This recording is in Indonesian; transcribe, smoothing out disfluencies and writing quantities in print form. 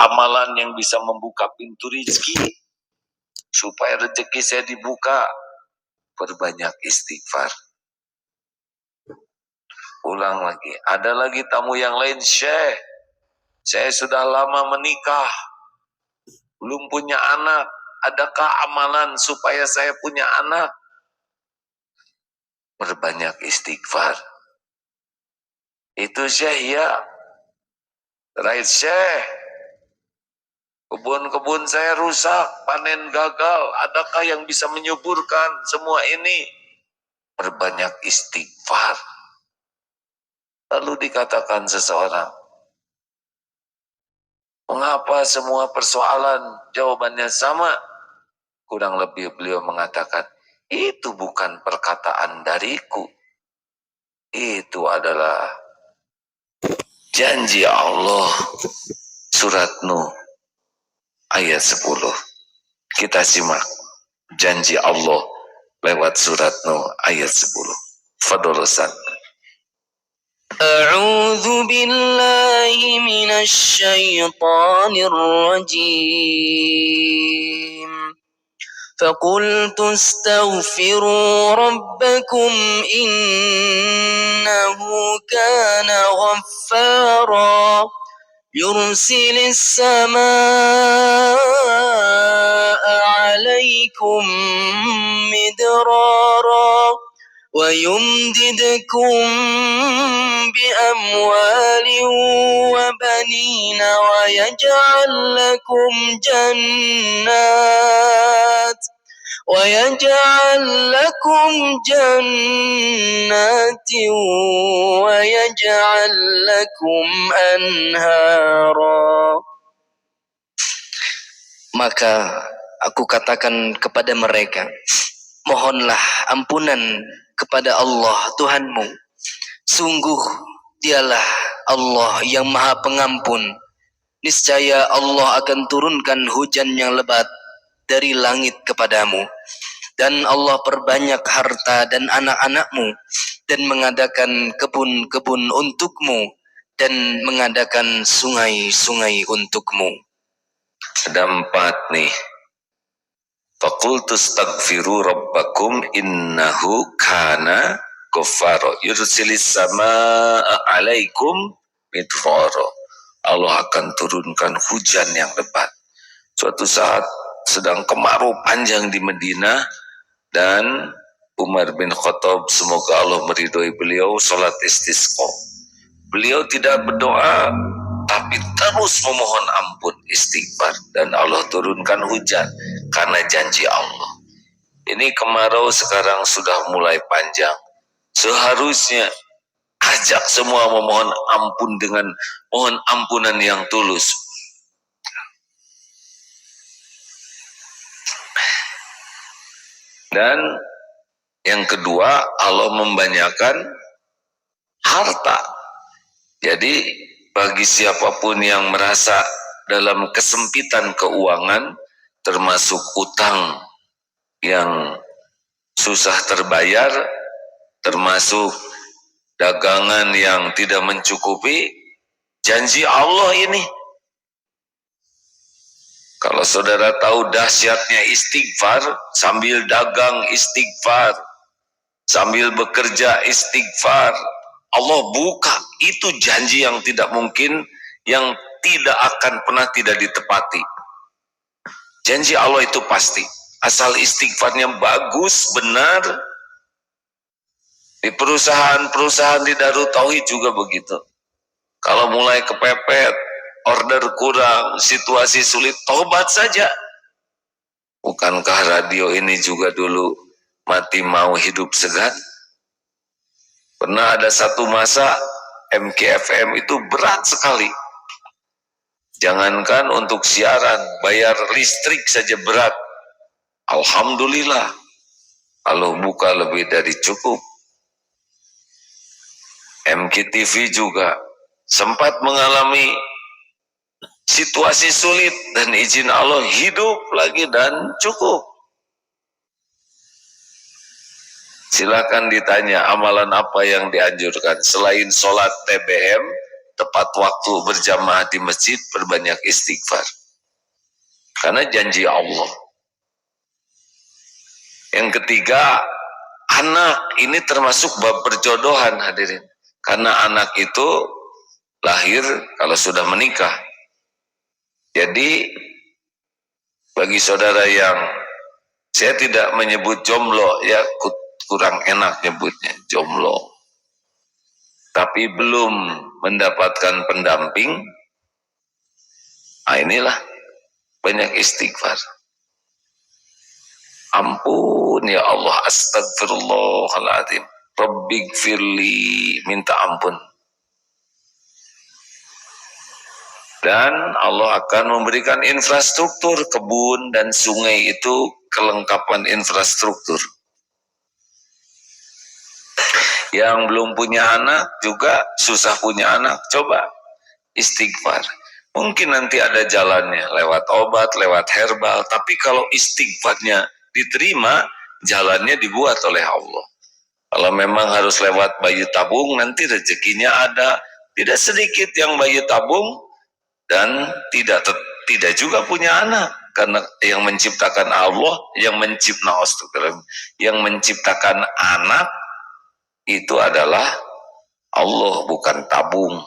amalan yang bisa membuka pintu rezeki. Supaya rezeki saya dibuka, perbanyak istighfar. Ulang lagi, ada lagi tamu yang lain, Syekh, saya sudah lama menikah, belum punya anak, adakah amalan supaya saya punya anak? Perbanyak istighfar. Itu Syekh, ya. Terakhir, Syekh, kebun-kebun saya rusak, panen gagal, adakah yang bisa menyuburkan semua ini? Perbanyak istighfar. Lalu dikatakan seseorang, mengapa semua persoalan jawabannya sama? Kurang lebih beliau mengatakan, itu bukan perkataan dariku. Itu adalah janji Allah. Surat Nuh ayat 10. Kita simak janji Allah lewat surat Nuh ayat 10. Fadhol Ustaz. أعوذ بالله من الشيطان الرجيم فقلت استغفروا ربكم إنه كان غفارا يرسل السماء عليكم مدرارا ويمددكم بأموال وبنين ويجعل لكم جنات ويجعل لكم أنهارا. Maka aku katakan kepada mereka, mohonlah ampunan kepada Allah Tuhanmu. Sungguh dialah Allah yang maha pengampun. Niscaya Allah akan turunkan hujan yang lebat dari langit kepadamu. Dan Allah perbanyak harta dan anak-anakmu, dan mengadakan kebun-kebun untukmu, dan mengadakan sungai-sungai untukmu. Ada 4 nih. Faqultu astaghfiru rabbakum innahu kana ghaffara yursilis samaa 'alaikum midrara. Allah akan turunkan hujan yang lebat. Suatu saat sedang kemarau panjang di Madinah dan Umar bin Khattab, semoga Allah meridhoi beliau, salat istisqa. Beliau tidak berdoa, tapi terus memohon ampun, istighfar, dan Allah turunkan hujan karena janji Allah. Ini kemarau sekarang sudah mulai panjang. Seharusnya ajak semua memohon ampun dengan mohon ampunan yang tulus. Dan yang kedua, Allah membanyakan harta. Jadi bagi siapapun yang merasa dalam kesempitan keuangan, termasuk utang yang susah terbayar, termasuk dagangan yang tidak mencukupi, janji Allah ini. Kalau saudara tahu dahsyatnya istighfar, sambil dagang istighfar, sambil bekerja istighfar, Allah buka. Itu janji yang tidak mungkin, yang tidak akan pernah tidak ditepati. Janji Allah itu pasti. Asal istighfarnya bagus, benar. Di perusahaan-perusahaan di Darut Tauhid juga begitu. Kalau mulai kepepet, order kurang, situasi sulit, tobat saja. Bukankah radio ini juga dulu mati mau hidup segan? Pernah ada satu masa MKFM itu berat sekali. Jangankan untuk siaran, bayar listrik saja berat. Alhamdulillah, Allah buka lebih dari cukup. MKTV juga sempat mengalami situasi sulit, dan izin Allah hidup lagi dan cukup. Silakan ditanya amalan apa yang dianjurkan selain sholat TBM, tepat waktu berjamaah di masjid, berbanyak istighfar. Karena janji Allah. Yang ketiga, anak ini termasuk bab perjodohan hadirin. Karena anak itu lahir kalau sudah menikah. Jadi bagi saudara yang, saya tidak menyebut jomblo, ya kurang enak nyebutnya jomblo, tapi belum mendapatkan pendamping, inilah banyak istighfar. Ampun ya Allah, astagfirullahaladzim, Rabbighfirli, minta ampun. Dan Allah akan memberikan infrastruktur, kebun dan sungai itu kelengkapan infrastruktur. Yang belum punya anak juga susah punya anak, coba istighfar. Mungkin nanti ada jalannya, lewat obat, lewat herbal, tapi kalau istighfarnya diterima, jalannya dibuat oleh Allah. Kalau memang harus lewat bayi tabung, nanti rezekinya ada. Tidak sedikit yang bayi tabung dan tidak juga punya anak, karena yang menciptakan Allah, yang menciptakan anak itu adalah Allah, bukan tabung.